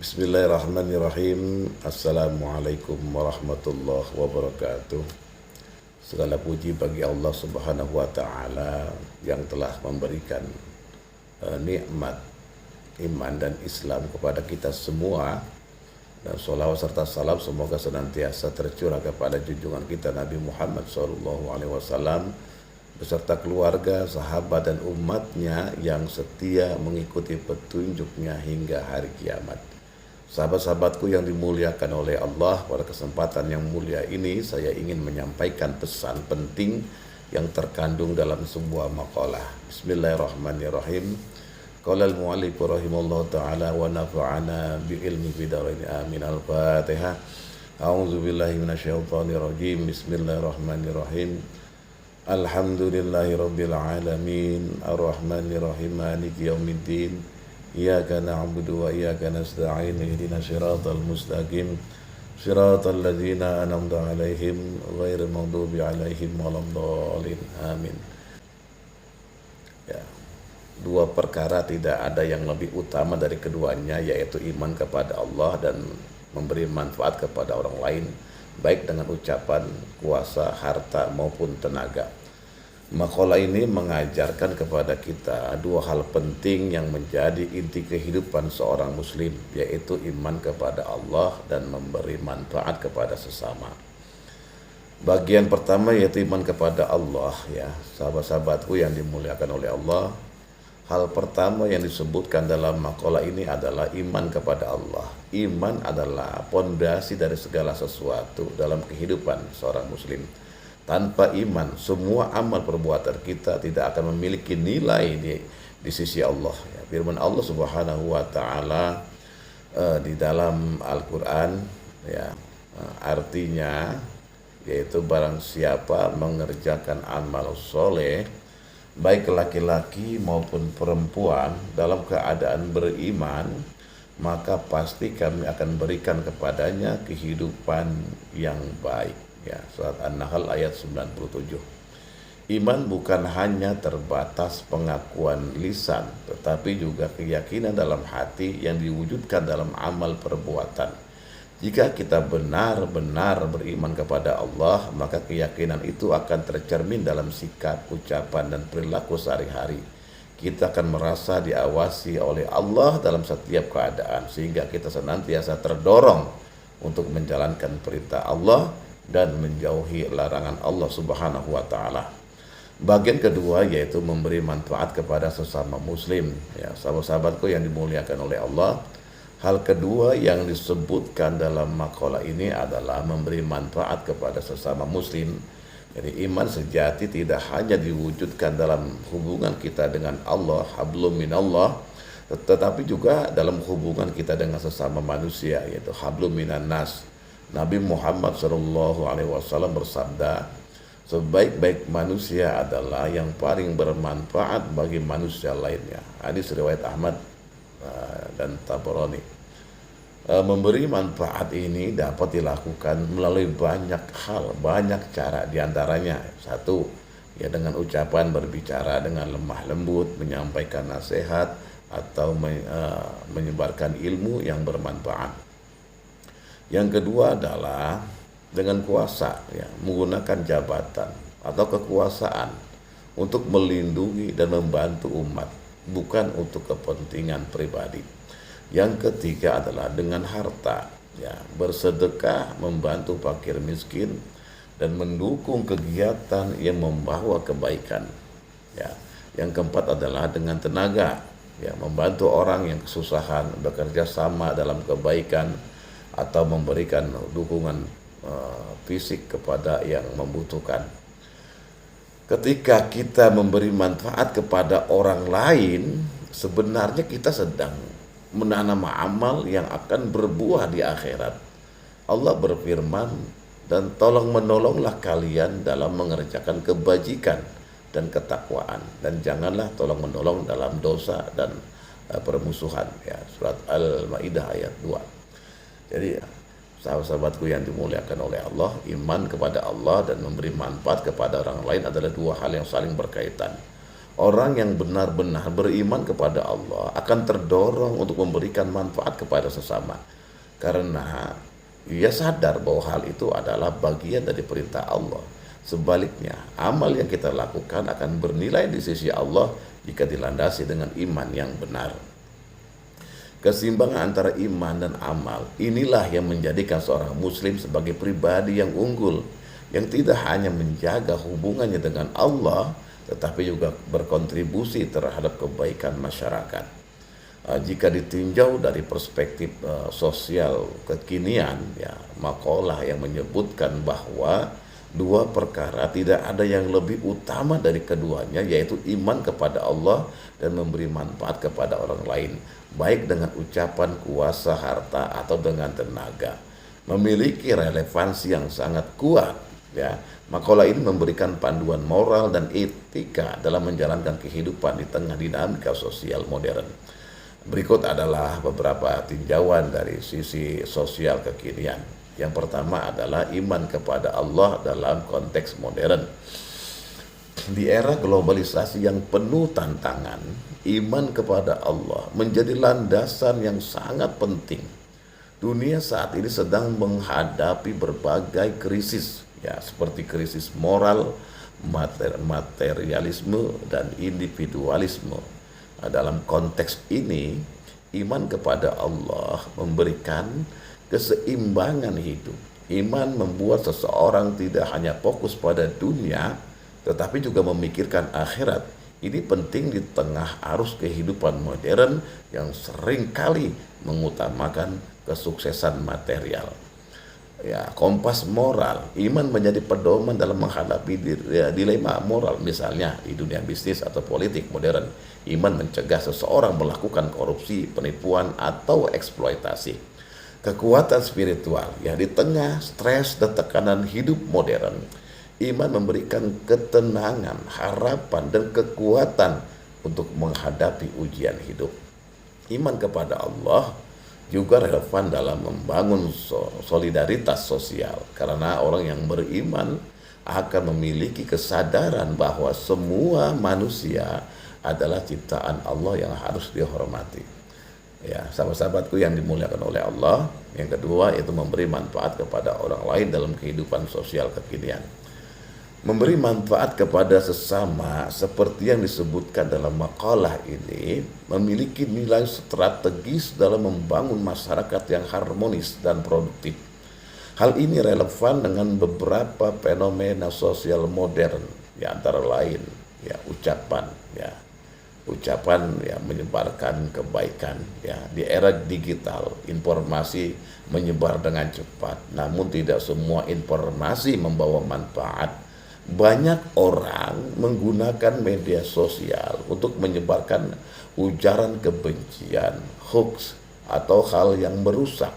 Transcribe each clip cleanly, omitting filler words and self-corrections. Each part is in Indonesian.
Bismillahirrahmanirrahim. Assalamualaikum warahmatullahi wabarakatuh. Segala puji bagi Allah Subhanahu wa taala yang telah memberikan nikmat iman dan Islam kepada kita semua, dan sholawat serta salam semoga senantiasa tercurah kepada junjungan kita Nabi Muhammad SAW beserta keluarga, sahabat dan umatnya yang setia mengikuti petunjuknya hingga hari kiamat. Sahabat-sahabatku yang dimuliakan oleh Allah, pada kesempatan yang mulia ini saya ingin menyampaikan pesan penting yang terkandung dalam sebuah maqalah. Bismillahirrahmanirrahim. Qala al-mu'allif rahimallahu ta'ala wa nafa'ana bi ilmi bidarain amin. Al-Fatihah. A'udzu billahi minasyaitonir rajim. Bismillahirrahmanirrahim. Alhamdulillahi rabbil alamin. Ar-rahmanir rahim. Maliki yaumiddin. Iyyaka na'budu wa iyyaka nasta'in. Ihdinas siratal mustaqim. Siratal ladzina an'amta 'alaihim ghairil maghdubi 'alaihim waladdallin. Amin. Ya. Dua perkara tidak ada yang lebih utama dari keduanya, yaitu iman kepada Allah dan memberi manfaat kepada orang lain, baik dengan ucapan, kuasa, harta maupun tenaga. Maqalah ini mengajarkan kepada kita dua hal penting yang menjadi inti kehidupan seorang muslim, yaitu iman kepada Allah dan memberi manfaat kepada sesama. Bagian pertama yaitu iman kepada Allah, ya, sahabat-sahabatku yang dimuliakan oleh Allah. Hal pertama yang disebutkan dalam maqalah ini adalah iman kepada Allah. Iman adalah pondasi dari segala sesuatu dalam kehidupan seorang muslim. Tanpa iman, semua amal perbuatan kita tidak akan memiliki nilai di sisi Allah. Ya, firman Allah Subhanahu wa taala di dalam Al-Qur'an, ya, artinya yaitu barang siapa mengerjakan amal soleh, baik laki-laki maupun perempuan, dalam keadaan beriman, maka pasti kami akan berikan kepadanya kehidupan yang baik. Ya, surat An-Nahl ayat 97. Iman bukan hanya terbatas pengakuan lisan, tetapi juga keyakinan dalam hati yang diwujudkan dalam amal perbuatan. Jika kita benar-benar beriman kepada Allah, maka keyakinan itu akan tercermin dalam sikap, ucapan, dan perilaku sehari-hari. Kita akan merasa diawasi oleh Allah dalam setiap keadaan, sehingga kita senantiasa terdorong untuk menjalankan perintah Allah dan menjauhi larangan Allah Subhanahu wa taala. Bagian kedua yaitu memberi manfaat kepada sesama muslim. Ya, sahabat-sahabatku yang dimuliakan oleh Allah, hal kedua yang disebutkan dalam maqalah ini adalah memberi manfaat kepada sesama muslim. Jadi iman sejati tidak hanya diwujudkan dalam hubungan kita dengan Allah, hablum minallah, tetapi juga dalam hubungan kita dengan sesama manusia, yaitu hablum minan nas. Nabi Muhammad SAW bersabda, sebaik-baik manusia adalah yang paling bermanfaat bagi manusia lainnya. Hadis riwayat Ahmad dan Tabarani. Memberi manfaat ini dapat dilakukan melalui banyak hal, banyak cara. Di antaranya, satu, ya, dengan ucapan berbicara dengan lemah lembut, menyampaikan nasihat atau menyebarkan ilmu yang bermanfaat. Yang kedua adalah dengan kuasa, ya, menggunakan jabatan atau kekuasaan untuk melindungi dan membantu umat, bukan untuk kepentingan pribadi. Yang ketiga adalah dengan harta, ya, bersedekah, membantu fakir miskin, dan mendukung kegiatan yang membawa kebaikan. Ya. Yang keempat adalah dengan tenaga, ya, membantu orang yang kesusahan, bekerja sama dalam kebaikan, atau memberikan dukungan fisik kepada yang membutuhkan. Ketika kita memberi manfaat kepada orang lain, sebenarnya kita sedang menanam amal yang akan berbuah di akhirat. Allah berfirman, dan tolong menolonglah kalian dalam mengerjakan kebajikan dan ketakwaan, dan janganlah tolong menolong dalam dosa dan permusuhan. Ya, surat Al-Maidah ayat 2. Jadi sahabat-sahabatku yang dimuliakan oleh Allah, iman kepada Allah dan memberi manfaat kepada orang lain adalah dua hal yang saling berkaitan. Orang yang benar-benar beriman kepada Allah akan terdorong untuk memberikan manfaat kepada sesama, karena ia sadar bahwa hal itu adalah bagian dari perintah Allah. Sebaliknya, amal yang kita lakukan akan bernilai di sisi Allah jika dilandasi dengan iman yang benar. Keseimbangan antara iman dan amal inilah yang menjadikan seorang muslim sebagai pribadi yang unggul, yang tidak hanya menjaga hubungannya dengan Allah, tetapi juga berkontribusi terhadap kebaikan masyarakat. Jika ditinjau dari perspektif sosial kekinian, ya, makalah yang menyebutkan bahwa dua perkara tidak ada yang lebih utama dari keduanya, yaitu iman kepada Allah dan memberi manfaat kepada orang lain, baik dengan ucapan, kuasa, harta, atau dengan tenaga, memiliki relevansi yang sangat kuat. Ya, makalah ini memberikan panduan moral dan etika dalam menjalankan kehidupan di tengah dinamika sosial modern. Berikut adalah beberapa tinjauan dari sisi sosial kekinian. Yang pertama adalah iman kepada Allah dalam konteks modern. Di era globalisasi yang penuh tantangan, iman kepada Allah menjadi landasan yang sangat penting. Dunia saat ini sedang menghadapi berbagai krisis, ya, seperti krisis moral, materialisme, dan individualisme. Dalam konteks ini, iman kepada Allah memberikan keseimbangan hidup. Iman membuat seseorang tidak hanya fokus pada dunia, tetapi juga memikirkan akhirat. Ini penting di tengah arus kehidupan modern yang seringkali mengutamakan kesuksesan material. Ya, kompas moral, iman menjadi pedoman dalam menghadapi dilema moral, misalnya di dunia bisnis atau politik modern. Iman mencegah seseorang melakukan korupsi, penipuan, atau eksploitasi. Kekuatan spiritual, ya, di tengah stres dan tekanan hidup modern, iman memberikan ketenangan, harapan, dan kekuatan untuk menghadapi ujian hidup. Iman kepada Allah juga relevan dalam membangun solidaritas sosial, karena orang yang beriman akan memiliki kesadaran bahwa semua manusia adalah ciptaan Allah yang harus dihormati. Ya, sahabat-sahabatku yang dimuliakan oleh Allah, yang kedua itu memberi manfaat kepada orang lain dalam kehidupan sosial kekinian. Memberi manfaat kepada sesama seperti yang disebutkan dalam makalah ini memiliki nilai strategis dalam membangun masyarakat yang harmonis dan produktif. Hal ini relevan dengan beberapa fenomena sosial modern, ya, antara lain, ya, ucapan ya menyebarkan kebaikan. Ya, di era digital, informasi menyebar dengan cepat, namun tidak semua informasi membawa manfaat. Banyak orang menggunakan media sosial untuk menyebarkan ujaran kebencian, hoax, atau hal yang merusak.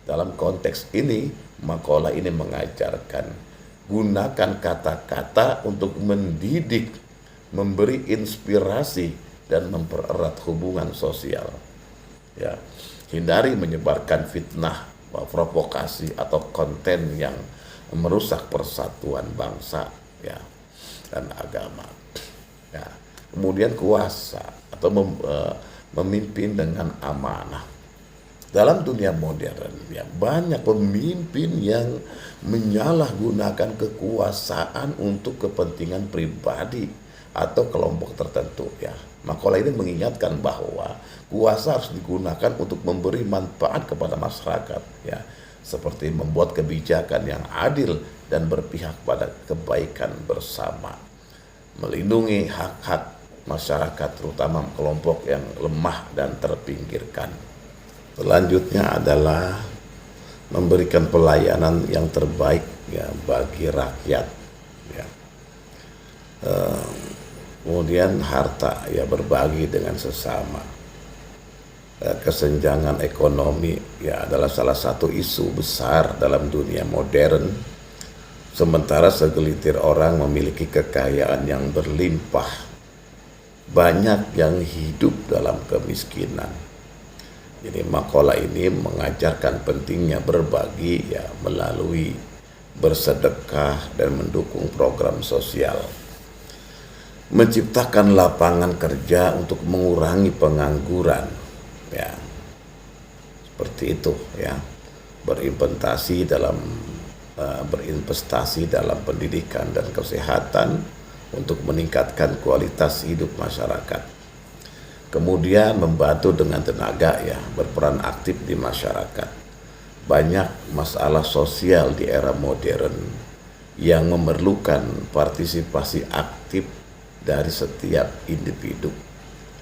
Dalam konteks ini, makalah ini mengajarkan gunakan kata-kata untuk mendidik, memberi inspirasi, dan mempererat hubungan sosial. Ya, hindari menyebarkan fitnah, provokasi, atau konten yang merusak persatuan bangsa, ya, dan agama. Ya. Kemudian kuasa atau memimpin dengan amanah. Dalam dunia modern, ya, banyak pemimpin yang menyalahgunakan kekuasaan untuk kepentingan pribadi atau kelompok tertentu. Ya, makalah ini mengingatkan bahwa kuasa harus digunakan untuk memberi manfaat kepada masyarakat. Ya, seperti membuat kebijakan yang adil dan berpihak pada kebaikan bersama, melindungi hak-hak masyarakat, terutama kelompok yang lemah dan terpinggirkan. Selanjutnya adalah memberikan pelayanan yang terbaik, ya, bagi rakyat. Ya. Kemudian harta, ya, berbagi dengan sesama. Kesenjangan ekonomi, ya, adalah salah satu isu besar dalam dunia modern. Sementara segelintir orang memiliki kekayaan yang berlimpah, banyak yang hidup dalam kemiskinan. Jadi makalah ini mengajarkan pentingnya berbagi, ya, melalui bersedekah dan mendukung program sosial. menciptakan lapangan kerja untuk mengurangi pengangguran, ya, seperti itu, ya, berinvestasi dalam pendidikan dan kesehatan untuk meningkatkan kualitas hidup masyarakat. Kemudian membantu dengan tenaga, ya, berperan aktif di masyarakat. Banyak masalah sosial di era modern yang memerlukan partisipasi aktif dari setiap individu,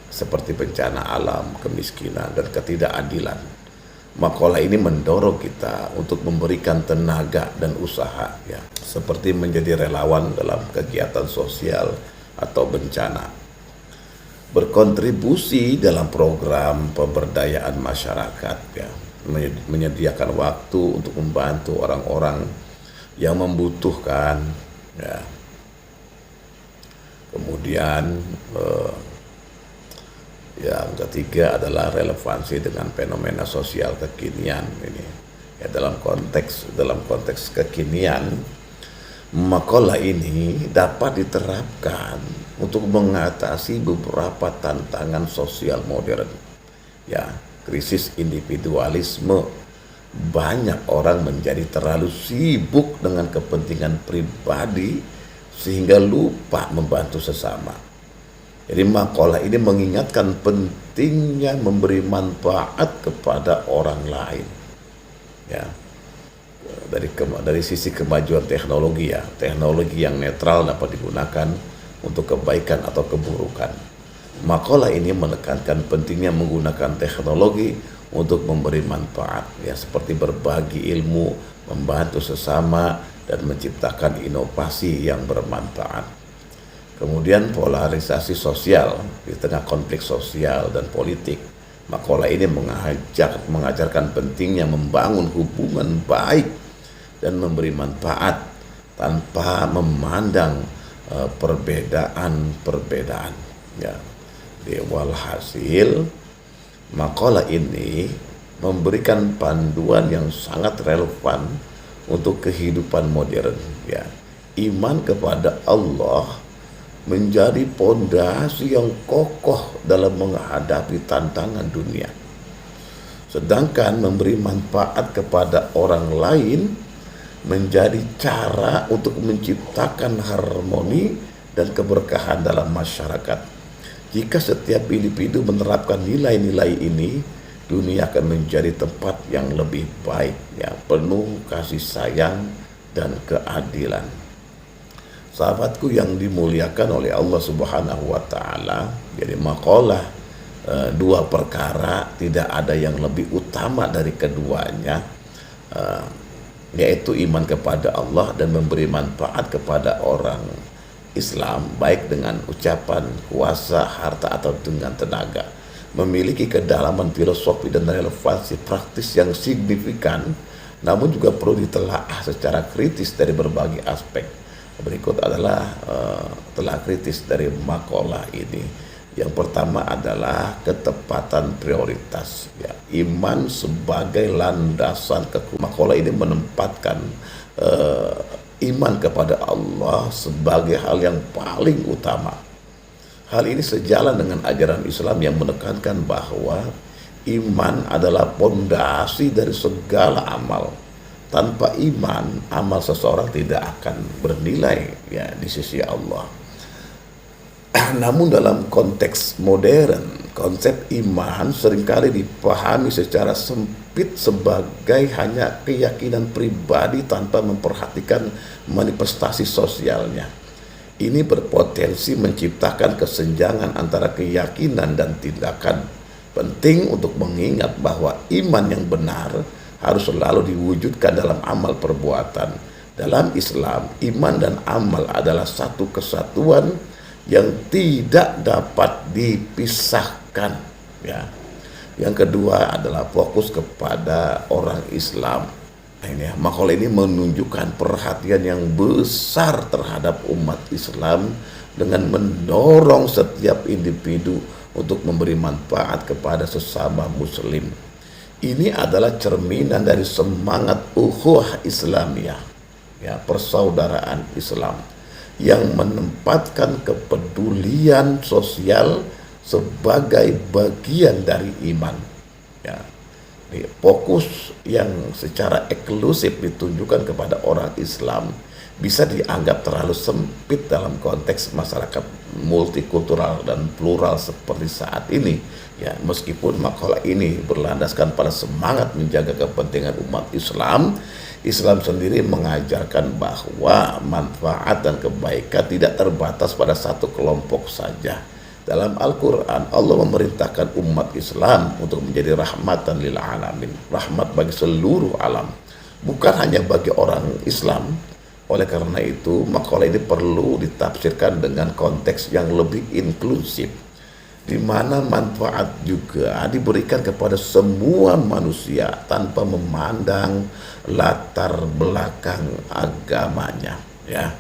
seperti bencana alam, kemiskinan, dan ketidakadilan. Makalah ini mendorong kita untuk memberikan tenaga dan usaha, ya, seperti menjadi relawan dalam kegiatan sosial atau bencana, berkontribusi dalam program pemberdayaan masyarakat, ya, menyediakan waktu untuk membantu orang-orang yang membutuhkan, ya. Kemudian yang ketiga adalah relevansi dengan fenomena sosial kekinian ini, ya, dalam konteks kekinian, makalah ini dapat diterapkan untuk mengatasi beberapa tantangan sosial modern, ya, krisis individualisme. Banyak orang menjadi terlalu sibuk dengan kepentingan pribadi sehingga lupa membantu sesama. Jadi makalah ini mengingatkan pentingnya memberi manfaat kepada orang lain, ya. Dari sisi kemajuan teknologi, ya, teknologi yang netral dapat digunakan untuk kebaikan atau keburukan. Makalah ini menekankan pentingnya menggunakan teknologi untuk memberi manfaat, ya, seperti berbagi ilmu, membantu sesama, dan menciptakan inovasi yang bermanfaat. Kemudian polarisasi sosial di tengah konflik sosial dan politik. Makalah ini mengajarkan pentingnya membangun hubungan baik dan memberi manfaat tanpa memandang perbedaan-perbedaan, ya. Walhasil, makalah ini memberikan panduan yang sangat relevan untuk kehidupan modern, ya. Iman kepada Allah menjadi pondasi yang kokoh dalam menghadapi tantangan dunia. Sedangkan memberi manfaat kepada orang lain menjadi cara untuk menciptakan harmoni dan keberkahan dalam masyarakat. Jika setiap individu menerapkan nilai-nilai ini, dunia akan menjadi tempat yang lebih baik, ya, penuh kasih sayang dan keadilan. Sahabatku yang dimuliakan oleh Allah Subhanahu wa Ta'ala, jadi makalah dua perkara tidak ada yang lebih utama dari keduanya, yaitu iman kepada Allah dan memberi manfaat kepada orang Islam, baik dengan ucapan, kuasa, harta, atau dengan tenaga. Memiliki kedalaman filosofi dan relevansi praktis yang signifikan, namun juga perlu ditelaah secara kritis dari berbagai aspek. Berikut adalah telah kritis dari makalah ini. Yang pertama adalah ketepatan prioritas, ya, iman sebagai landasan makalah ini menempatkan iman kepada Allah sebagai hal yang paling utama. Hal ini sejalan dengan ajaran Islam yang menekankan bahwa iman adalah pondasi dari segala amal. Tanpa iman, amal seseorang tidak akan bernilai, ya, di sisi Allah. Namun dalam konteks modern, konsep iman seringkali dipahami secara sempit sebagai hanya keyakinan pribadi tanpa memperhatikan manifestasi sosialnya. Ini berpotensi menciptakan kesenjangan antara keyakinan dan tindakan. Penting untuk mengingat bahwa iman yang benar harus selalu diwujudkan dalam amal perbuatan. Dalam Islam, iman dan amal adalah satu kesatuan yang tidak dapat dipisahkan, ya. Yang kedua adalah fokus kepada orang Islam. Ini, makalah ini menunjukkan perhatian yang besar terhadap umat Islam dengan mendorong setiap individu untuk memberi manfaat kepada sesama muslim. Ini adalah cerminan dari semangat ukhuwah Islamiyah, ya, persaudaraan Islam, yang menempatkan kepedulian sosial sebagai bagian dari iman. Ya, fokus yang secara eksklusif ditunjukkan kepada orang Islam bisa dianggap terlalu sempit dalam konteks masyarakat multikultural dan plural seperti saat ini. Ya, meskipun makalah ini berlandaskan pada semangat menjaga kepentingan umat Islam, Islam sendiri mengajarkan bahwa manfaat dan kebaikan tidak terbatas pada satu kelompok saja. Dalam Al-Quran, Allah memerintahkan umat Islam untuk menjadi rahmatan lil alamin, rahmat bagi seluruh alam, bukan hanya bagi orang Islam. Oleh karena itu, makalah ini perlu ditafsirkan dengan konteks yang lebih inklusif, di mana manfaat juga diberikan kepada semua manusia tanpa memandang latar belakang agamanya. Ya.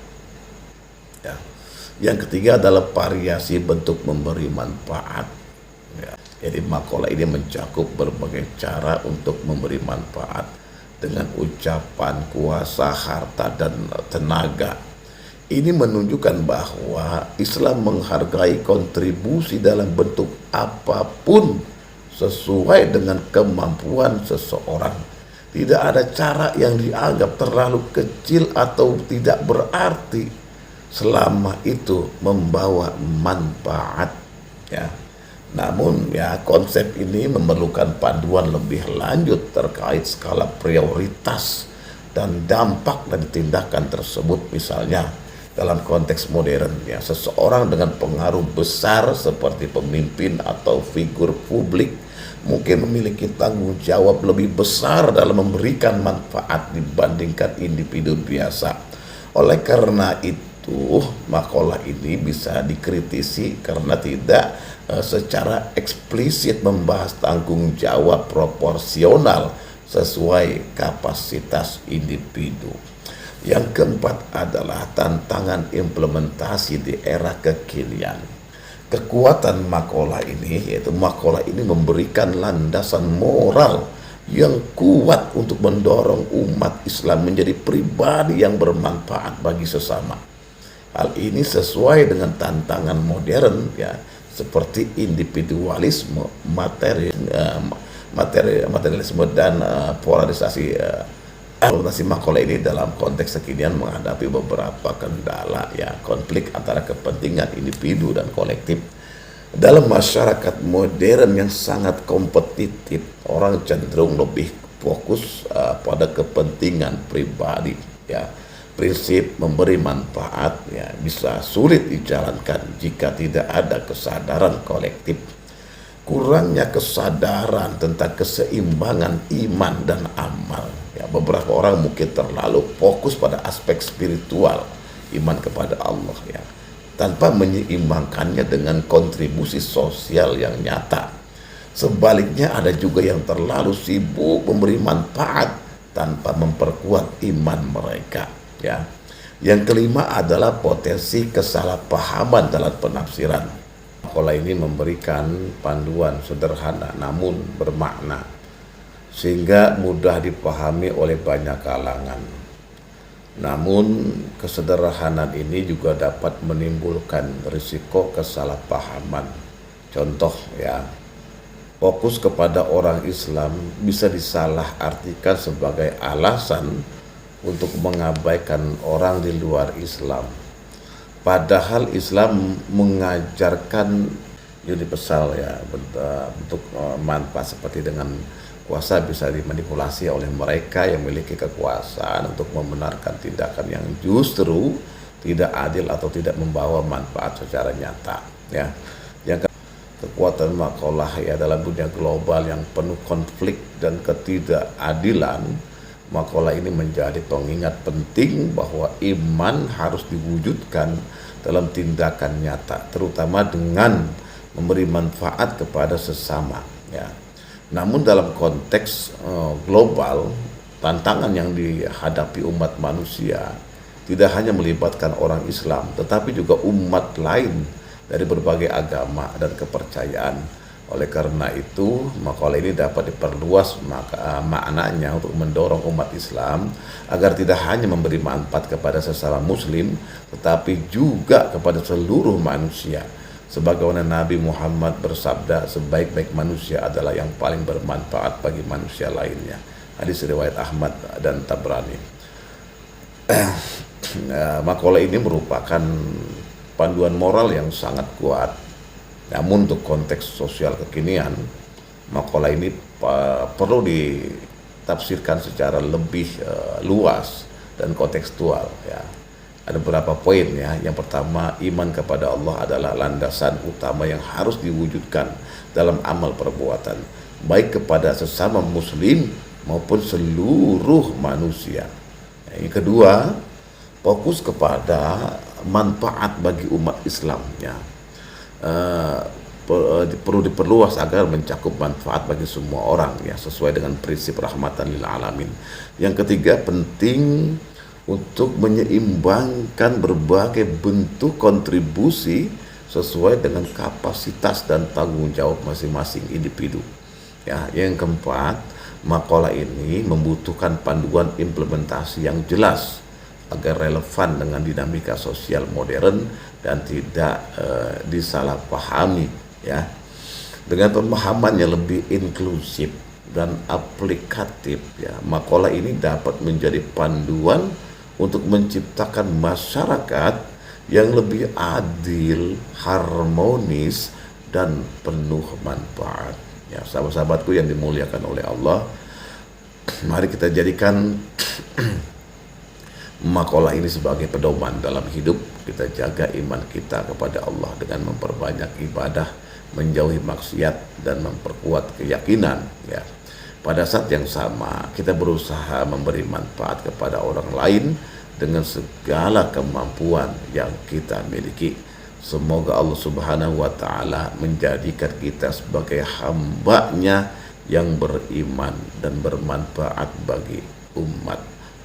Yang ketiga adalah variasi bentuk memberi manfaat. Ya. Jadi makalah ini mencakup berbagai cara untuk memberi manfaat dengan ucapan, kuasa, harta, dan tenaga. Ini menunjukkan bahwa Islam menghargai kontribusi dalam bentuk apapun sesuai dengan kemampuan seseorang. Tidak ada cara yang dianggap terlalu kecil atau tidak berarti selama itu membawa manfaat. Ya. Namun ya, konsep ini memerlukan panduan lebih lanjut terkait skala prioritas dan dampak dari tindakan tersebut. Misalnya dalam konteks modern, ya, seseorang dengan pengaruh besar seperti pemimpin atau figur publik mungkin memiliki tanggung jawab lebih besar dalam memberikan manfaat dibandingkan individu biasa. Oleh karena itu, makalah ini bisa dikritisi karena tidak secara eksplisit membahas tanggung jawab proporsional sesuai kapasitas individu. Yang keempat adalah tantangan implementasi di era kekinian. Kekuatan makalah ini, yaitu makalah ini memberikan landasan moral yang kuat untuk mendorong umat Islam menjadi pribadi yang bermanfaat bagi sesama. Hal ini sesuai dengan tantangan modern, ya, seperti individualisme, materialisme, dan polarisasi. Makalah ini dalam konteks kekinian menghadapi beberapa kendala, ya, konflik antara kepentingan individu dan kolektif. Dalam masyarakat modern yang sangat kompetitif, orang cenderung lebih fokus pada kepentingan pribadi. Ya. Prinsip memberi manfaat, ya, bisa sulit dijalankan jika tidak ada kesadaran kolektif. Kurangnya kesadaran tentang keseimbangan iman dan amal. Ya, beberapa orang mungkin terlalu fokus pada aspek spiritual, iman kepada Allah, ya, tanpa menyeimbangkannya dengan kontribusi sosial yang nyata. Sebaliknya, ada juga yang terlalu sibuk memberi manfaat tanpa memperkuat iman mereka. Ya. Yang kelima adalah potensi kesalahpahaman dalam penafsiran. Makalah ini memberikan panduan sederhana namun bermakna, sehingga mudah dipahami oleh banyak kalangan. Namun kesederhanaan ini juga dapat menimbulkan risiko kesalahpahaman. Contoh, ya, fokus kepada orang Islam bisa disalahartikan sebagai alasan untuk mengabaikan orang di luar Islam. Padahal Islam mengajarkan universal, ya, bentuk manfaat seperti dengan kuasa bisa dimanipulasi oleh mereka yang memiliki kekuasaan untuk membenarkan tindakan yang justru tidak adil atau tidak membawa manfaat secara nyata. Ya. Yang kekuatan makalah, ya, dalam dunia global yang penuh konflik dan ketidakadilan, makalah ini menjadi pengingat penting bahwa iman harus diwujudkan dalam tindakan nyata, terutama dengan memberi manfaat kepada sesama. Ya. Namun dalam konteks global, tantangan yang dihadapi umat manusia tidak hanya melibatkan orang Islam, tetapi juga umat lain dari berbagai agama dan kepercayaan. Oleh karena itu, makalah ini dapat diperluas maknanya untuk mendorong umat Islam agar tidak hanya memberi manfaat kepada sesama muslim, tetapi juga kepada seluruh manusia. Sebagaimana Nabi Muhammad bersabda, sebaik-baik manusia adalah yang paling bermanfaat bagi manusia lainnya. Hadis riwayat Ahmad dan Tabrani. Makalah ini merupakan panduan moral yang sangat kuat. Namun untuk konteks sosial kekinian, makalah ini perlu ditafsirkan secara lebih luas dan kontekstual ya. Ada beberapa poin ya. Yang pertama, iman kepada Allah adalah landasan utama yang harus diwujudkan dalam amal perbuatan, baik kepada sesama muslim maupun seluruh manusia. Yang kedua, fokus kepada manfaat bagi umat Islamnya. Perlu diperluas agar mencakup manfaat bagi semua orang ya, sesuai dengan prinsip rahmatan lil alamin. Yang ketiga, penting untuk menyeimbangkan berbagai bentuk kontribusi sesuai dengan kapasitas dan tanggung jawab masing-masing individu ya. Yang keempat, makalah ini membutuhkan panduan implementasi yang jelas agar relevan dengan dinamika sosial modern dan tidak disalahpahami ya. Dengan pemahaman yang lebih inklusif dan aplikatif ya, makalah ini dapat menjadi panduan untuk menciptakan masyarakat yang lebih adil, harmonis, dan penuh manfaat ya. Sahabat-sahabatku yang dimuliakan oleh Allah, mari kita jadikan makalah ini sebagai pedoman dalam hidup. Kita jaga iman kita kepada Allah dengan memperbanyak ibadah, menjauhi maksiat, dan memperkuat keyakinan ya. Pada saat yang sama, kita berusaha memberi manfaat kepada orang lain dengan segala kemampuan yang kita miliki. Semoga Allah Subhanahu wa Ta'ala menjadikan kita sebagai hamba-Nya yang beriman dan bermanfaat bagi umat.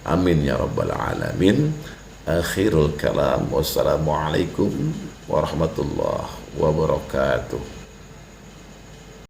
Amin ya rabbal alamin. Akhirul kalam. Wassalamualaikum warahmatullahi wabarakatuh.